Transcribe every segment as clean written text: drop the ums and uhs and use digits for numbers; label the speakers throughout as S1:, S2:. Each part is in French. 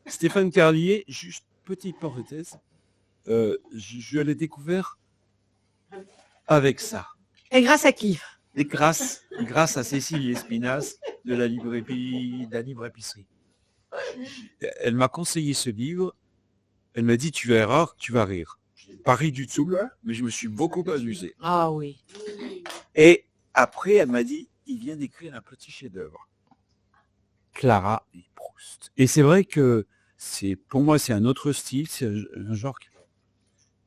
S1: Stéphane Carlier, juste petite parenthèse, je l'ai découvert avec ça.
S2: Et grâce à qui?
S1: Et grâce à Cécile Espinasse de la livre épicerie. Elle m'a conseillé ce livre. Elle m'a dit, tu verras, tu vas rire. Pas ri du tout, mais je me suis beaucoup amusé.
S2: Ah oui.
S1: Et après, elle m'a dit, il vient d'écrire un petit chef-d'œuvre. Clara et Proust. Et c'est vrai que pour moi, c'est un autre style, c'est un genre qui m'a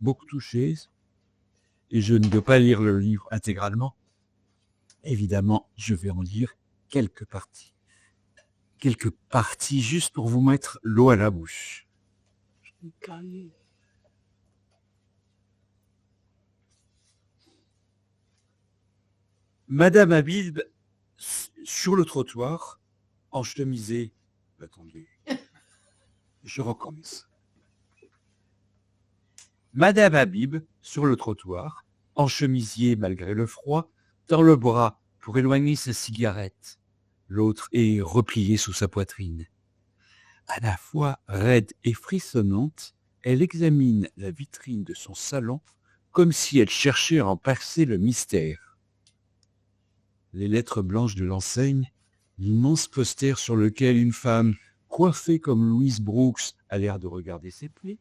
S1: beaucoup touché. Et je ne peux pas lire le livre intégralement. Évidemment, je vais en lire quelques parties. Quelques parties juste pour vous mettre l'eau à la bouche. Madame Habib, sur le trottoir, en chemisée. Attendez, je recommence. Madame Habib, sur le trottoir, en chemisier malgré le froid, tend le bras pour éloigner sa cigarette. L'autre est repliée sous sa poitrine. À la fois raide et frissonnante, elle examine la vitrine de son salon comme si elle cherchait à en percer le mystère. Les lettres blanches de l'enseigne, l'immense poster sur lequel une femme coiffée comme Louise Brooks a l'air de regarder ses plis,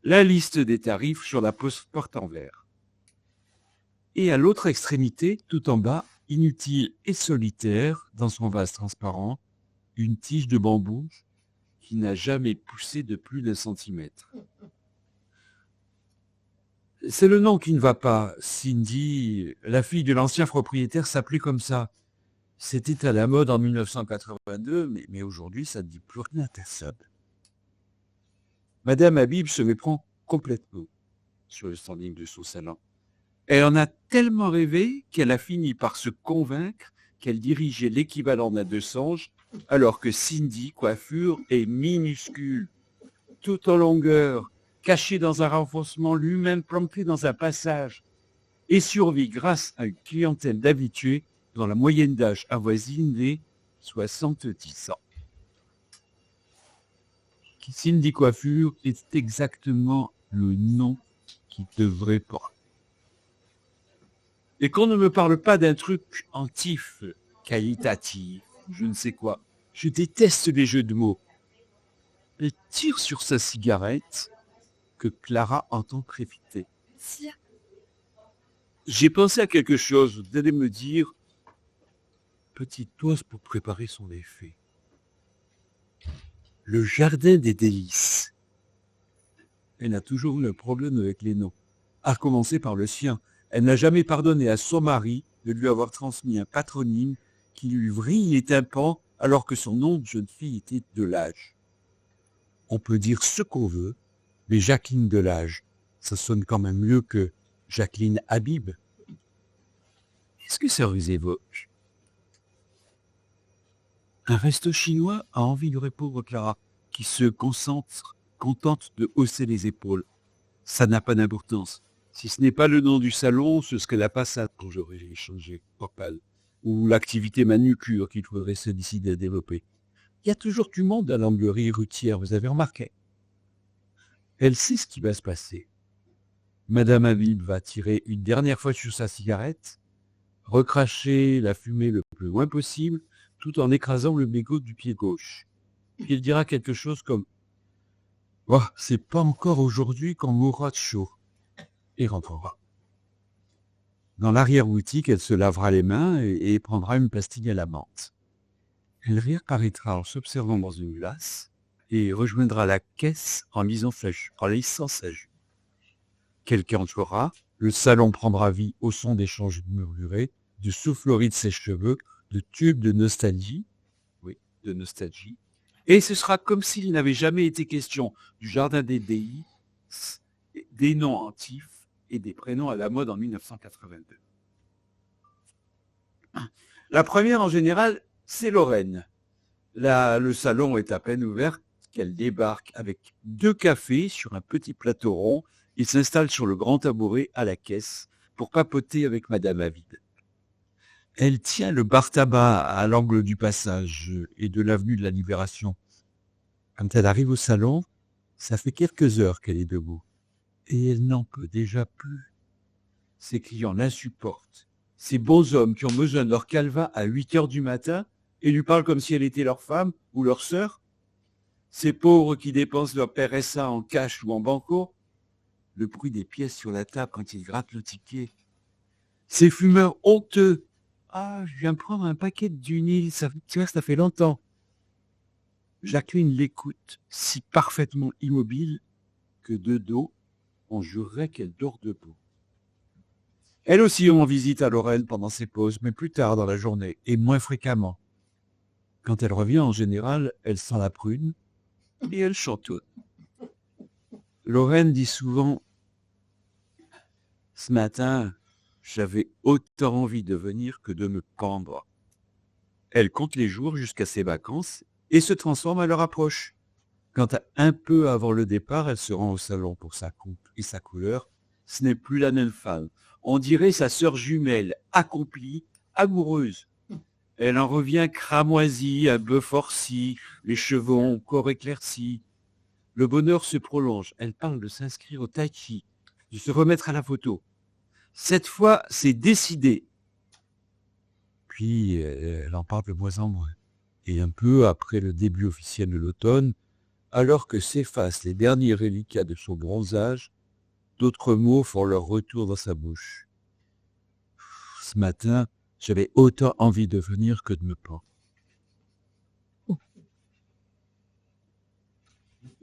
S1: la liste des tarifs sur la porte en verre. Et à l'autre extrémité, tout en bas, inutile et solitaire, dans son vase transparent, une tige de bambou qui n'a jamais poussé de plus d'1 centimètre. C'est le nom qui ne va pas. Cindy, la fille de l'ancien propriétaire, s'appelait comme ça. C'était à la mode en 1982, mais aujourd'hui, ça ne dit plus rien à personne. Madame Habib se méprend complètement sur le standing de son salon. Elle en a tellement rêvé qu'elle a fini par se convaincre qu'elle dirigeait l'équivalent d'un de Sange, alors que Cindy Coiffure est minuscule, tout en longueur, cachée dans un renfoncement, lui-même planté dans un passage, et survit grâce à une clientèle d'habitués dont la moyenne d'âge avoisine les 70 ans. Cindy Coiffure est exactement le nom qui devrait porter. Et qu'on ne me parle pas d'un truc antif, qualitatif, je ne sais quoi. Je déteste les jeux de mots. Elle tire sur sa cigarette que Clara entend crépiter. J'ai pensé à quelque chose. Vous allez me dire, petite dose pour préparer son effet. Le jardin des délices. Elle a toujours eu un problème avec les noms. À commencer par le sien. Elle n'a jamais pardonné à son mari de lui avoir transmis un patronyme qui lui vrille les tympans alors que son nom de jeune fille était Delage. On peut dire ce qu'on veut, mais Jacqueline Delage, ça sonne quand même mieux que Jacqueline Habib. Est-ce que ça vous évoque? Un resto chinois a envie de répondre Clara, qui se contente de hausser les épaules. Ça n'a pas d'importance. Si ce n'est pas le nom du salon, ce serait la passade dont j'aurais échangé Opal, ou l'activité manucure qu'il faudrait se décider à développer. Il y a toujours du monde à l'anglerie routière, vous avez remarqué. Elle sait ce qui va se passer. Madame Habib va tirer une dernière fois sur sa cigarette, recracher la fumée le plus loin possible, tout en écrasant le mégot du pied gauche. Puis elle dira quelque chose comme « Oh, c'est pas encore aujourd'hui qu'on mourra de chaud » et rentrera. Dans l'arrière-boutique, elle se lavera les mains et prendra une pastille à la menthe. Elle réapparaîtra en s'observant dans une glace et rejoindra la caisse en laissant sa jupe. Quelqu'un entrera, le salon prendra vie au son d'échanges murmurés, de souffleries de sèche-cheveux, de tubes de nostalgie, et ce sera comme s'il n'avait jamais été question du jardin des délices, des noms antifs et des prénoms à la mode en 1982. La première, en général, c'est Lorraine. Le salon est à peine ouvert qu'elle débarque avec 2 cafés sur un petit plateau rond et s'installe sur le grand tabouret à la caisse pour papoter avec Madame Habib. Elle tient le bar tabac à l'angle du passage et de l'avenue de la Libération. Quand elle arrive au salon, ça fait quelques heures qu'elle est debout. Et elle n'en peut déjà plus. Ses clients l'insupportent. Ces bons hommes qui ont besoin de leur calva à 8 heures du matin et lui parlent comme si elle était leur femme ou leur sœur. Ces pauvres qui dépensent leur RSA en cash ou en banco. Le bruit des pièces sur la table quand ils grattent le ticket. Ces fumeurs honteux. Ah, je viens prendre un paquet du Nil, ça fait longtemps. Jacqueline l'écoute, si parfaitement immobile que de dos, on jurerait qu'elle dort debout. Elle aussi rend visite à Lorraine pendant ses pauses, mais plus tard dans la journée et moins fréquemment. Quand elle revient, en général, elle sent la prune et elle chantonne. Lorraine dit souvent « Ce matin, j'avais autant envie de venir que de me pendre. » Elle compte les jours jusqu'à ses vacances et se transforme à leur approche. Quand un peu avant le départ, elle se rend au salon pour sa coupe et sa couleur, ce n'est plus la même femme. On dirait sa sœur jumelle, accomplie, amoureuse. Elle en revient cramoisie, un peu forcie, les cheveux encore éclaircis. Le bonheur se prolonge. Elle parle de s'inscrire au tai chi, de se remettre à la photo. Cette fois, c'est décidé. Puis, elle en parle de moins en moins. Et un peu après le début officiel de l'automne, alors que s'effacent les derniers reliquats de son bronzage, d'autres mots font leur retour dans sa bouche. Ce matin, j'avais autant envie de venir que de me pendre.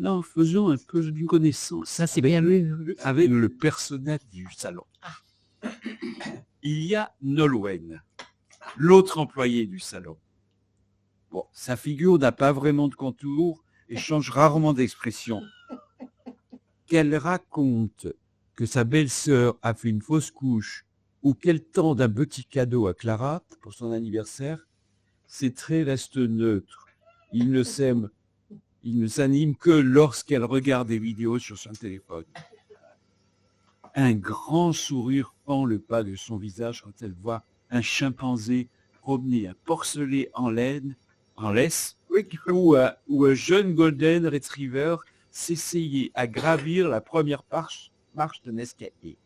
S1: Non, faisons un peu d'une connaissance.
S2: Ça, c'est bien lui.
S1: Avec le personnel du salon. Il y a Nolwenn, l'autre employé du salon. Bon, sa figure n'a pas vraiment de contour et change rarement d'expression. Qu'elle raconte que sa belle-sœur a fait une fausse couche ou qu'elle tende un petit cadeau à Clara pour son anniversaire, ses traits restent neutres. Il ne s'anime que lorsqu'elle regarde des vidéos sur son téléphone. Un grand sourire fend le pas de son visage quand elle voit un chimpanzé promener un porcelet en laisse, ou un jeune golden retriever s'essayer à gravir la première marche d'un escalier.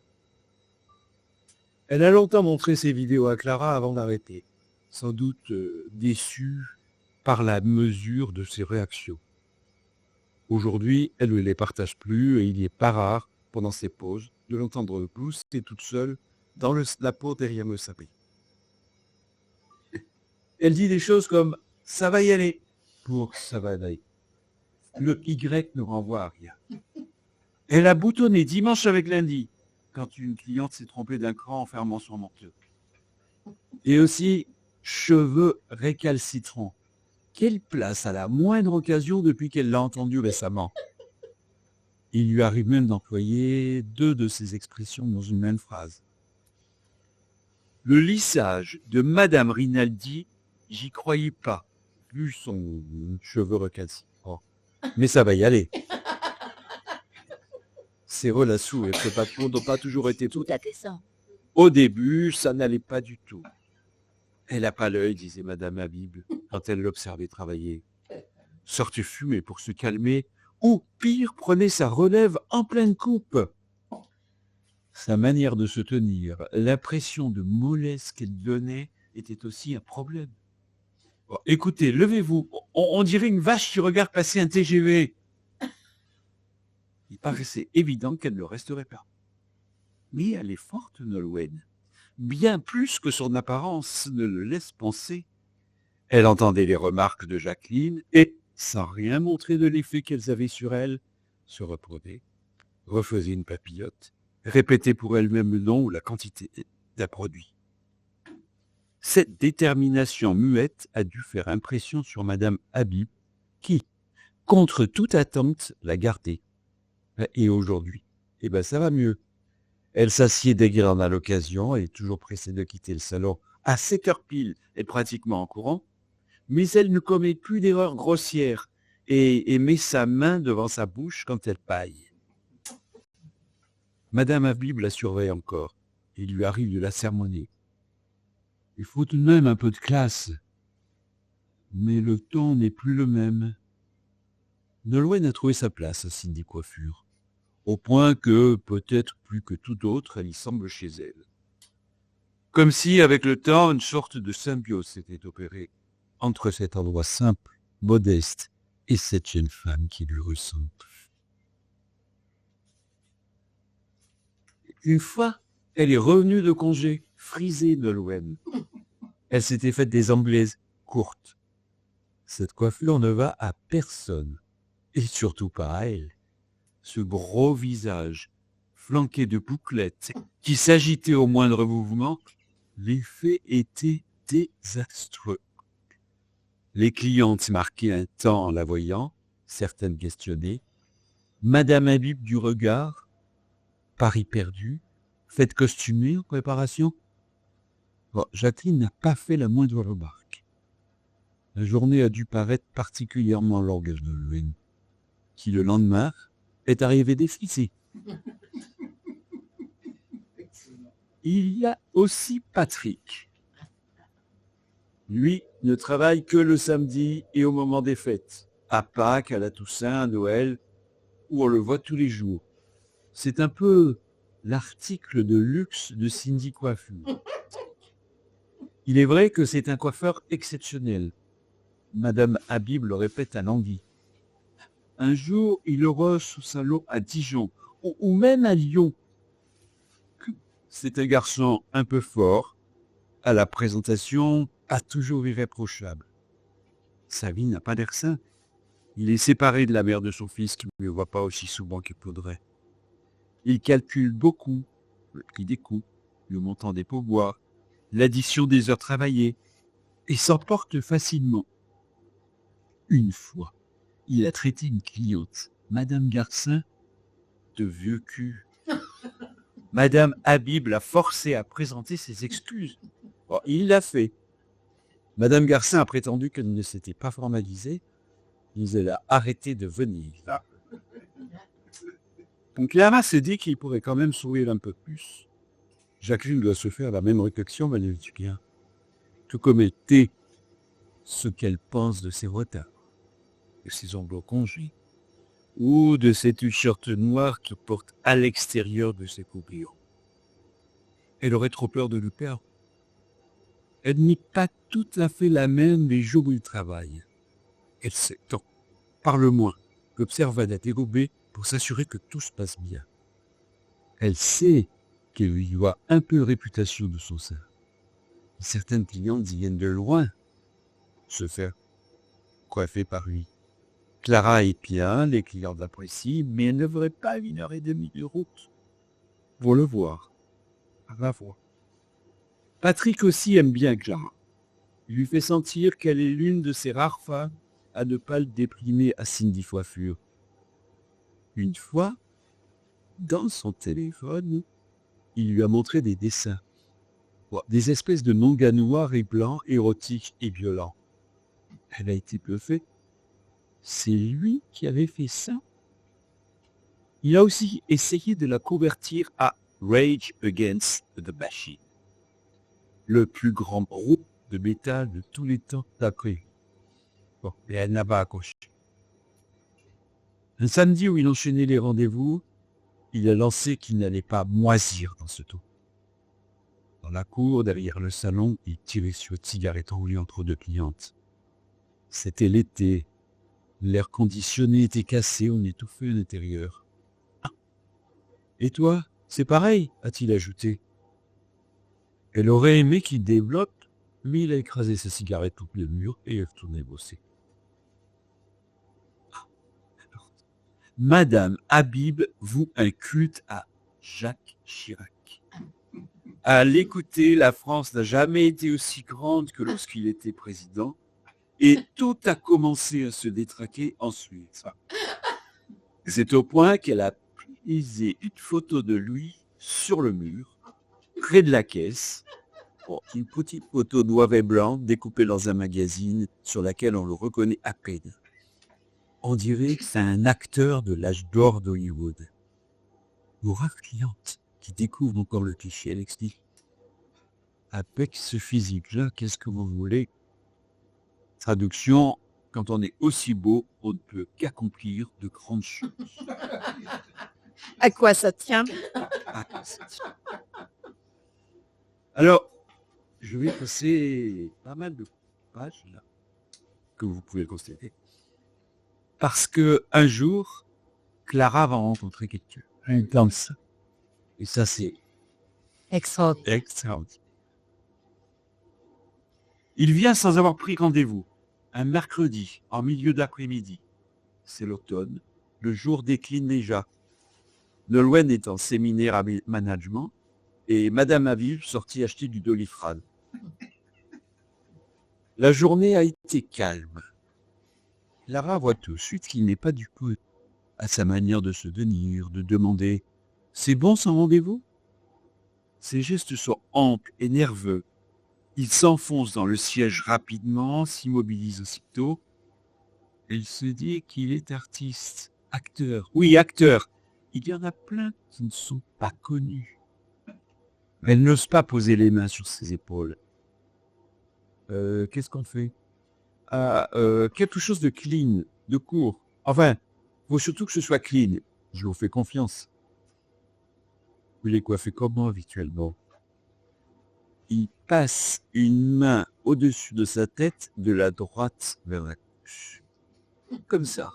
S1: Elle a longtemps montré ses vidéos à Clara avant d'arrêter, sans doute déçue par la mesure de ses réactions. Aujourd'hui, elle ne les partage plus et il n'est pas rare, pendant ses pauses, de l'entendre pousser toute seule dans la peau derrière le sapin. Elle dit des choses comme « ça va y aller » pour « ça va aller ». Le Y ne renvoie à rien. Elle a boutonné dimanche avec lundi, quand une cliente s'est trompée d'un cran en fermant son manteau. Et aussi, cheveux récalcitrants. Quelle place à la moindre occasion depuis qu'elle l'a entendu récemment. Il lui arrive même d'employer 2 de ces expressions dans une même phrase. Le lissage de Madame Rinaldi, j'y croyais pas, vu son cheveu recalcitrant. Mais ça va y aller. Ces relations et ce patron n'ont pas toujours été
S2: Tout à fait ça.
S1: Au début, ça n'allait pas du tout. Elle n'a pas l'œil, disait Madame Habib, quand elle l'observait travailler. Sortait fumer pour se calmer, ou pire, prenait sa relève en pleine coupe. Sa manière de se tenir, l'impression de mollesse qu'elle donnait, était aussi un problème. Bon, écoutez, levez-vous, on dirait une vache qui regarde passer un TGV. Il paraissait évident qu'elle ne resterait pas. Mais elle est forte, Nolwenn. Bien plus que son apparence ne le laisse penser. Elle entendait les remarques de Jacqueline et, sans rien montrer de l'effet qu'elles avaient sur elle, se reprenait, refaisait une papillote, répétait pour elle-même le nom ou la quantité d'un produit. Cette détermination muette a dû faire impression sur Madame Habib, qui, contre toute attente, l'a gardée. Et aujourd'hui, ça va mieux. Elle s'assied dès qu'elle en a l'occasion, elle est toujours pressée de quitter le salon à 7 heures pile et pratiquement en courant, mais elle ne commet plus d'erreurs grossières et met sa main devant sa bouche quand elle paille. Madame Habib la surveille encore. Il lui arrive de la sermonner. Il faut tout de même un peu de classe. Mais le ton n'est plus le même. Nolwenn a trouvé sa place à Cindy Coiffure, au point que, peut-être plus que tout autre, elle y semble chez elle. Comme si, avec le temps, une sorte de symbiose s'était opérée entre cet endroit simple, modeste, et cette jeune femme qui lui ressemble. Une fois, elle est revenue de congé, frisée Nolwenn. Elle s'était faite des anglaises courtes. Cette coiffure ne va à personne, et surtout pas à elle. Ce gros visage, flanqué de bouclettes, qui s'agitait au moindre mouvement, l'effet était désastreux. Les clientes marquaient un temps en la voyant, certaines questionnées. Madame Habib du regard, Paris perdu, fête costumée en préparation. Bon, Jacqueline n'a pas fait la moindre remarque. La journée a dû paraître particulièrement longue à Nolwenn, qui le lendemain est arrivé défrisé. Il y a aussi Patrick. Lui ne travaille que le samedi et au moment des fêtes, à Pâques, à la Toussaint, à Noël, où on le voit tous les jours. C'est un peu l'article de luxe de Cindy Coiffure. Il est vrai que c'est un coiffeur exceptionnel. Madame Habib le répète à l'envie. Un jour, il aura son salon à Dijon, ou même à Lyon. C'est un garçon un peu fort, à la présentation, pas toujours irréprochable. Sa vie n'a pas d'air sain. Il est séparé de la mère de son fils qui ne le voit pas aussi souvent qu'il faudrait. Il calcule beaucoup le prix des coûts, le montant des pourboires, l'addition des heures travaillées, et s'emporte facilement. Une fois, il a traité une cliente, Madame Garcin, de vieux cul. Madame Habib l'a forcé à présenter ses excuses. Bon, il l'a fait. Madame Garcin a prétendu qu'elle ne s'était pas formalisée, mais elle a arrêté de venir. Donc Clara se dit qu'il pourrait quand même sourire un peu plus. Jacqueline doit se faire la même réflexion, mais elle ne dit rien. Tout comme était ce qu'elle pense de ses retards, de ses ongles au congé, ou de ces t-shirts noirs qu'elle porte à l'extérieur de ses coupures. Elle aurait trop peur de le perdre. Elle n'est pas tout à fait la même les jours où il travaille. Elle s'étend, parle moins, observe à la dérobée pour s'assurer que tout se passe bien. Elle sait qu'elle lui doit un peu de réputation de son sein. Certaines clientes y viennent de loin se faire coiffer par lui. Clara est bien, les clients l'apprécient, mais elle ne ferait pas 1h30 de route pour le voir, à la fois. Patrick aussi aime bien Clara. Il lui fait sentir qu'elle est l'une de ces rares femmes à ne pas le déprimer à Cindy Coiffure. Une fois, dans son téléphone, il lui a montré des dessins. Des espèces de mangas noirs et blancs, érotiques et violents. Elle a été bluffée. C'est lui qui avait fait ça. Il a aussi essayé de la convertir à Rage Against the Machine, le plus grand groupe de métal de tous les temps d'après. Bon, et elle n'a pas accroché. Un samedi où il enchaînait les rendez-vous, il a lancé qu'il n'allait pas moisir dans ce taux. Dans la cour, derrière le salon, il tirait sur une cigarette roulée entre deux clientes. C'était l'été. L'air conditionné était cassé, on étouffait à l'intérieur. Ah. Et toi, c'est pareil, a-t-il ajouté. Elle aurait aimé qu'il développe, mais il a écrasé sa cigarette contre le mur et est retourné bosser. Madame Habib voue un culte à Jacques Chirac. À l'écouter, la France n'a jamais été aussi grande que lorsqu'il était président, et tout a commencé à se détraquer ensuite. C'est au point qu'elle a prisé une photo de lui sur le mur, près de la caisse, une petite photo noir et blanc découpée dans un magazine sur laquelle on le reconnaît à peine. On dirait que c'est un acteur de l'âge d'or d'Hollywood. Nos rares clientes qui découvrent encore le cliché, elle explique. Avec ce physique-là, qu'est-ce que vous voulez? Traduction, Quand on est aussi beau, on ne peut qu'accomplir de grandes choses.
S2: À quoi ça tient?
S1: Alors, je vais passer pas mal de pages là, que vous pouvez constater. Parce que un jour, Clara va rencontrer quelqu'un. Comme ça. Et ça, c'est extraordinaire. Il vient sans avoir pris rendez-vous. Un mercredi, en milieu d'après-midi. C'est l'automne. Le jour décline déjà. Nolwenn est en séminaire à management et Madame Aviv sortit acheter du Doliprane. La journée a été calme. Clara voit tout de suite qu'il n'est pas du tout à sa manière de se tenir, de demander « C'est bon sans rendez-vous ?» Ses gestes sont amples et nerveux. Il s'enfonce dans le siège rapidement, s'immobilise aussitôt. Elle se dit qu'il est artiste, acteur. Oui, acteur. Il y en a plein qui ne sont pas connus. Elle n'ose pas poser les mains sur ses épaules. Qu'est-ce qu'on fait? Quelque chose de clean, de court. Enfin, faut surtout que ce soit clean. Je vous fais confiance. Il est coiffé comment habituellement? Il passe une main au-dessus de sa tête, de la droite vers la gauche. Comme ça.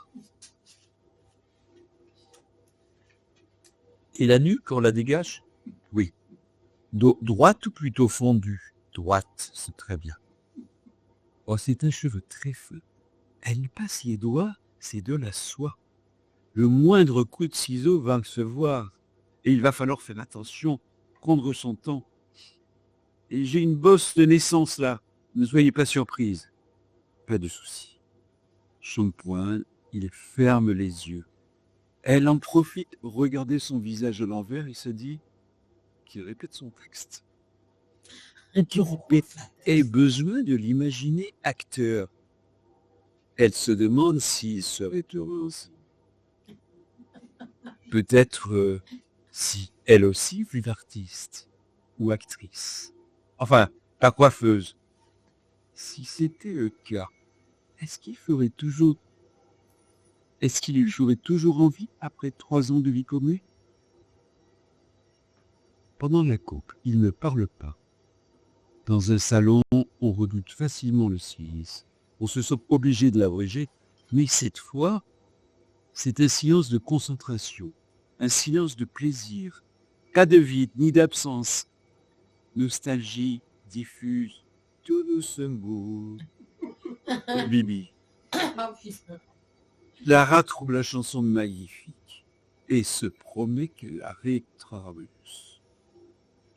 S1: Et la nuque, on la dégage? Oui. Droite ou plutôt fondue? Droite, c'est très bien. Oh, c'est un cheveu très fin. Elle passe les doigts, c'est de la soie. Le moindre coup de ciseau va se voir. Et il va falloir faire attention, prendre son temps. Et j'ai une bosse de naissance là. Ne soyez pas surprise. Pas de souci. Shampoing, il ferme les yeux. Elle en profite pour regarder son visage à l'envers et se dit qu'il répète son texte. Ait besoin de l'imaginer acteur. Elle se demande s'il serait heureux aussi. Peut-être si elle aussi fut artiste ou actrice. Enfin, la coiffeuse. Si c'était le cas, est-ce qu'il lui ferait toujours envie après 3 ans de vie commune? Pendant la coupe, il ne parle pas. Dans un salon, on redoute facilement le silence. On se sent obligé de l'abréger, mais cette fois, c'est un silence de concentration, un silence de plaisir. Pas de vide, ni d'absence. Nostalgie diffuse, tout doucement. Bibi. Lara trouve la chanson magnifique et se promet qu'elle la réécoutera plus.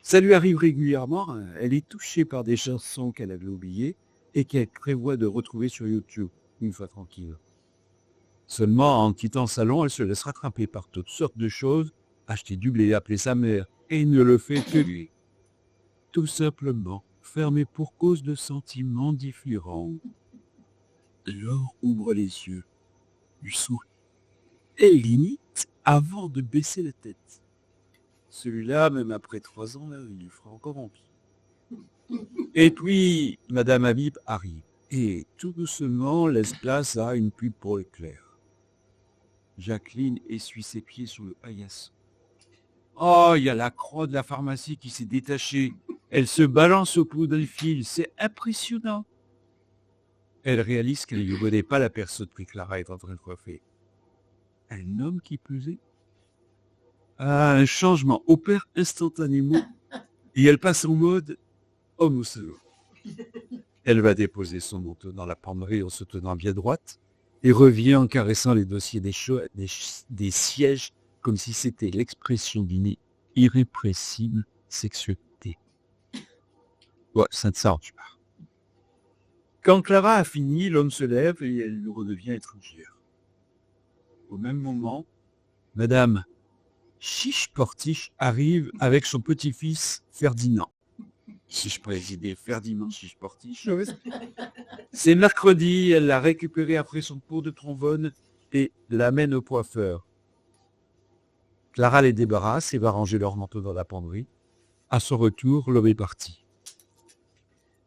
S1: Ça lui arrive régulièrement, hein. Elle est touchée par des chansons qu'elle avait oubliées et qu'elle prévoit de retrouver sur YouTube, une fois tranquille. Seulement, en quittant le salon, elle se laisse rattraper par toutes sortes de choses, acheter du blé, appeler sa mère, et ne le fait que lui. Tout simplement, fermé pour cause de sentiments différents. Laure ouvre les yeux, lui sourit, et limite avant de baisser la tête. Celui-là, même après 3 ans, là, il lui fera encore envie. Et puis, Madame Habib arrive, et tout doucement laisse place à une pub pour Leclerc. Jacqueline essuie ses pieds sur le paillasson. Oh, il y a la croix de la pharmacie qui s'est détachée. Elle se balance au bout d'un fil, c'est impressionnant. Elle réalise qu'elle ne connaît pas la personne que Clara est en train de coiffer. Un homme qui pesait. Un changement opère instantanément et elle passe en mode homme au salon. Elle va déposer son manteau dans la penderie en se tenant bien droite et revient en caressant les dossiers des sièges comme si c'était l'expression d'une irrépressible sexualité. Ouais, ça ne s'arrange pas. Quand Clara a fini, l'homme se lève et elle redevient étrangère. Au même moment, Madame Chiche-Portiche arrive avec son petit-fils Ferdinand. Si je présidais Ferdinand Chiche-Portiche. C'est mercredi, elle l'a récupéré après son cours de trombone et l'amène au coiffeur. Clara les débarrasse et va ranger leur manteau dans la penderie. À son retour, l'homme est parti.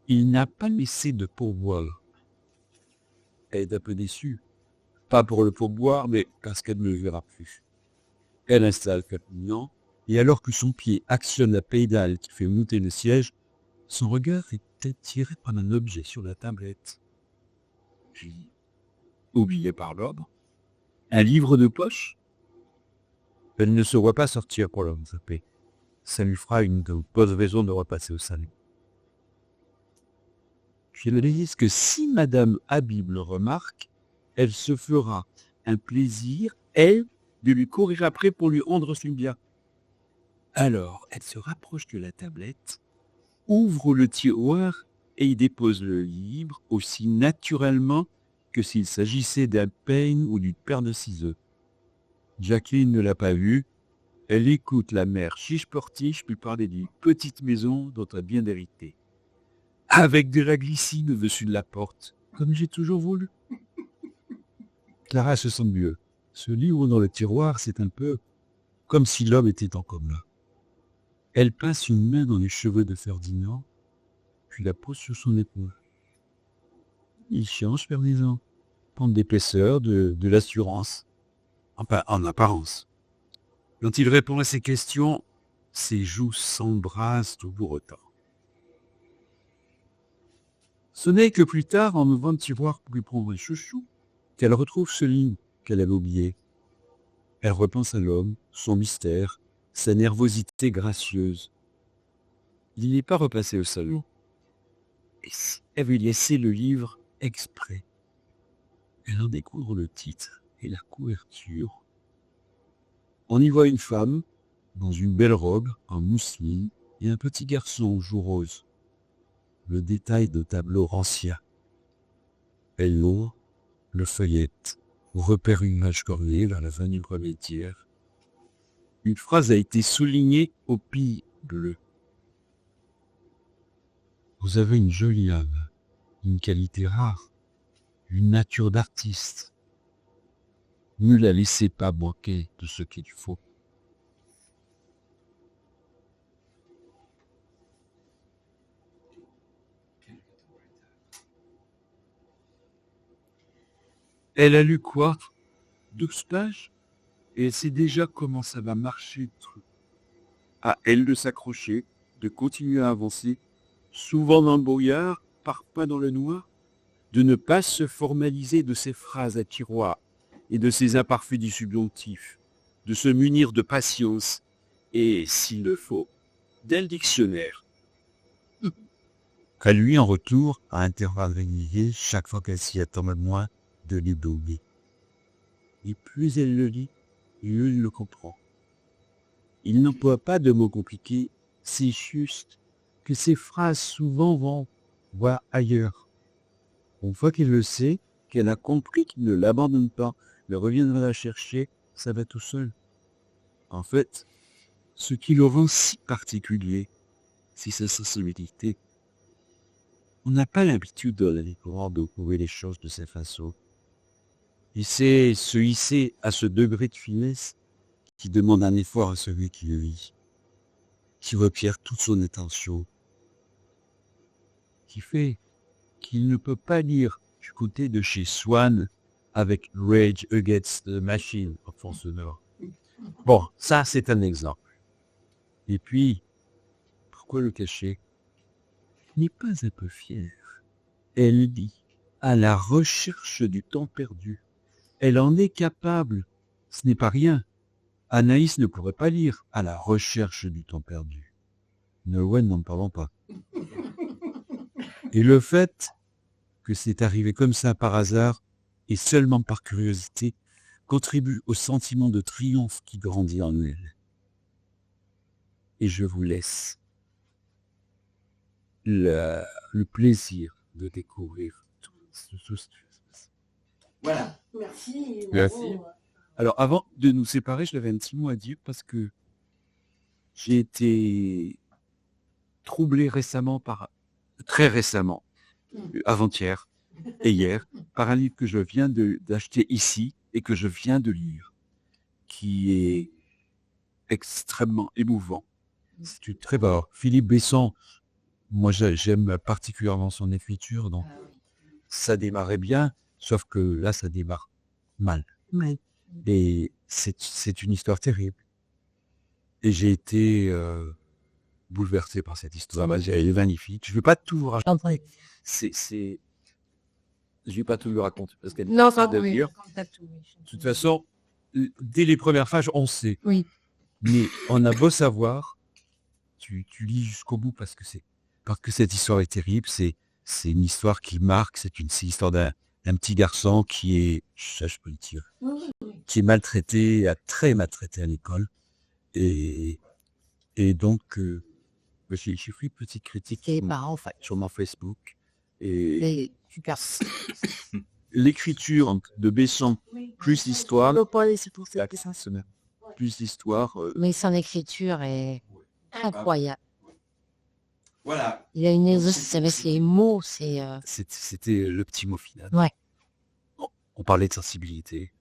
S1: Il n'a pas laissé de pourboire. Elle est un peu déçue. Pas pour le pourboire, mais parce qu'elle ne le verra plus. Elle installe Capignan, et alors que son pied actionne la pédale qui fait monter le siège, son regard est attiré par un objet sur la tablette. Puis, oublié par l'ordre, un livre de poche. Elle ne se voit pas sortir pour le zapper. Ça lui fera une bonne raison de repasser au salon. Puis elle réalise que si Madame Habib le remarque, elle se fera un plaisir, elle, de lui courir après pour lui rendre son bien. Alors, elle se rapproche de la tablette, ouvre le tiroir et y dépose le livre aussi naturellement que s'il s'agissait d'un peigne ou d'une paire de ciseaux. Jacqueline ne l'a pas vu. Elle écoute la mère chiche-portiche lui parler d'une petite maison dont elle a bien hérité. Avec de la glycine au-dessus de la porte, comme j'ai toujours voulu. Clara se sent mieux. Ce livre dans le tiroir, c'est un peu comme si l'homme était encore là. Elle passe une main dans les cheveux de Ferdinand, puis la pose sur son épaule. Il change, Ferdinand. Prendre d'épaisseur, de l'assurance. Enfin, en apparence. Quand il répond à ces questions, ses joues s'embrassent au bout autant. Ce n'est que plus tard, en ouvrant le tiroir pour lui prendre un chouchou, qu'elle retrouve ce livre qu'elle avait oublié. Elle repense à l'homme, son mystère, sa nervosité gracieuse. Il n'est pas repassé au salon. Et si elle avait laissé le livre exprès? Elle en découvre le titre et la couverture. On y voit une femme, dans une belle robe, en mousseline, et un petit garçon aux joues roses. Le détail de tableau ancien. Elle l'ouvre, le feuillette, repère une image cornée vers la fin du premier tiers. Une phrase a été soulignée au pis bleu. Vous avez une jolie âme, une qualité rare, une nature d'artiste. Ne la laissez pas manquer de ce qu'il faut. Elle a lu quoi? 12 pages? Et elle sait déjà comment ça va marcher le truc. À elle de s'accrocher, de continuer à avancer, souvent dans le brouillard, parfois dans le noir, de ne pas se formaliser de ses phrases à tiroir et de ses imparfaits du subjonctif, de se munir de patience et, s'il le faut, d'un dictionnaire. Qu'à lui, en retour, à intervalles réguliers, chaque fois qu'elle s'y attend le moins, de l'éblouir. Et plus elle le lit, mieux il le comprend. Il n'emploie pas de mots compliqués, c'est juste que ses phrases souvent vont voir ailleurs. Une fois qu'il le sait, qu'elle a compris qu'il ne l'abandonne pas, mais reviendra la chercher, ça va tout seul. En fait, ce qui le rend si particulier, c'est sa sensibilité. On n'a pas l'habitude de la découvrir de trouver les choses de cette façon. Il sait se hisser à ce degré de finesse qui demande un effort à celui qui le vit, qui requiert toute son attention, qui fait qu'il ne peut pas lire du côté de chez Swann avec Rage Against the Machine en fond sonore. Bon, ça c'est un exemple. Et puis, pourquoi le cacher? N'est pas un peu fière. Elle dit, à la recherche du temps perdu. Elle en est capable. Ce n'est pas rien. Anaïs ne pourrait pas lire à la recherche du temps perdu. Nolwenn n'en parlons pas. Et le fait que c'est arrivé comme ça par hasard et seulement par curiosité contribue au sentiment de triomphe qui grandit en elle. Et je vous laisse le plaisir de découvrir tout ce. Voilà.
S2: Merci.
S1: Merci. Alors, avant de nous séparer, je l'avais un petit mot à dire parce que j'ai été troublé très récemment, avant-hier et hier, par un livre que je viens d'acheter ici et que je viens de lire, qui est extrêmement émouvant. C'est très beau. Philippe Besson, moi j'aime particulièrement son écriture, donc ça démarrait bien. Sauf que là, ça démarre mal.
S2: Ouais.
S1: Et c'est une histoire terrible. Et j'ai été bouleversé par cette histoire. Elle est magnifique. Je ne vais pas tout vous raconter. Je ne vais pas tout lui raconter parce qu'elle
S2: Non,
S1: ça
S2: ça,
S1: de
S2: oui.
S1: dire. De toute façon, dès les premières pages, on sait.
S2: Oui.
S1: Mais on a beau savoir, tu lis jusqu'au bout parce que cette histoire est terrible. C'est une histoire qui marque. C'est l'histoire d'un petit garçon qui est, ça je peux le dire, qui est maltraité, très maltraité à l'école. Et donc, j'ai fait une petite critique
S2: C'est marrant, en fait.
S1: sur mon Facebook. Et
S2: Super.
S1: l'écriture de Besson, plus l'histoire,
S2: C'est pour ça que ça se met.
S1: plus l'histoire.
S2: Mais son écriture est incroyable.
S1: Voilà.
S2: Il a une aisance avec les mots, c'est...
S1: C'était le petit mot final.
S2: Ouais.
S1: On parlait de sensibilité.